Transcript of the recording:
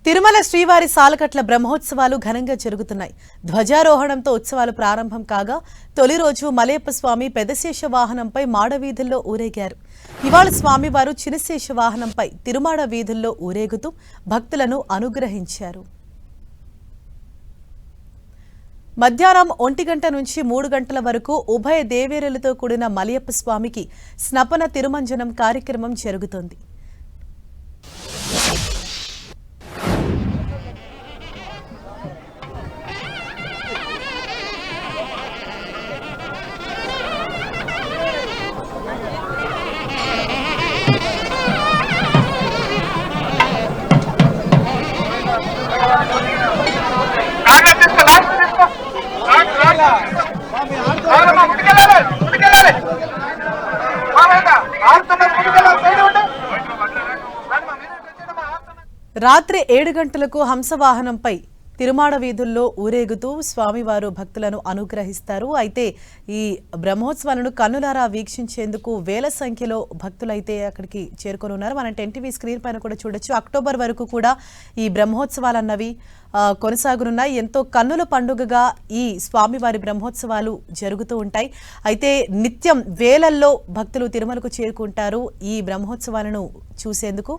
తిరుమల శ్రీవారి సాలకట్ల బ్రహ్మోత్సవాలు ఘనంగా జరుగుతున్నాయి. ధ్వజారోహణంతో ఉత్సవాలు ప్రారంభం కాగా తొలి రోజు మలయప్ప స్వామి పెదశేష వాహనంపై మాడవీధుల్లో ఊరేగారు. ఇవాళ స్వామివారు చినశేష వాహనంపై తిరుమాడ వీధుల్లో ఊరేగుతూ భక్తులను అనుగ్రహించారు. మధ్యాహ్నం 1 గంట నుంచి 3 గంటల వరకు ఉభయ దేవేరులతో కూడిన మలయప్ప స్వామికి స్నపన తిరుమంజనం కార్యక్రమం జరుగుతోంది. రాత్రి 7 గంటలకు హంసవాహనంపై తిరుమాడ వీధుల్లో ఊరేగుతూ స్వామివారు భక్తులను అనుగ్రహిస్తారు. అయితే ఈ బ్రహ్మోత్సవాలను కన్నులారా వీక్షించేందుకు వేల సంఖ్యలో భక్తులైతే అక్కడికి చేరుకొనున్నారు. మనం 10 స్క్రీన్ పైన కూడా చూడొచ్చు. అక్టోబర్ వరకు కూడా ఈ బ్రహ్మోత్సవాలన్నవి కొనసాగనున్నాయి. ఎంతో కన్నుల పండుగగా ఈ స్వామివారి బ్రహ్మోత్సవాలు జరుగుతూ ఉంటాయి. అయితే నిత్యం వేలల్లో భక్తులు తిరుమలకు చేరుకుంటారు ఈ బ్రహ్మోత్సవాలను చూసేందుకు.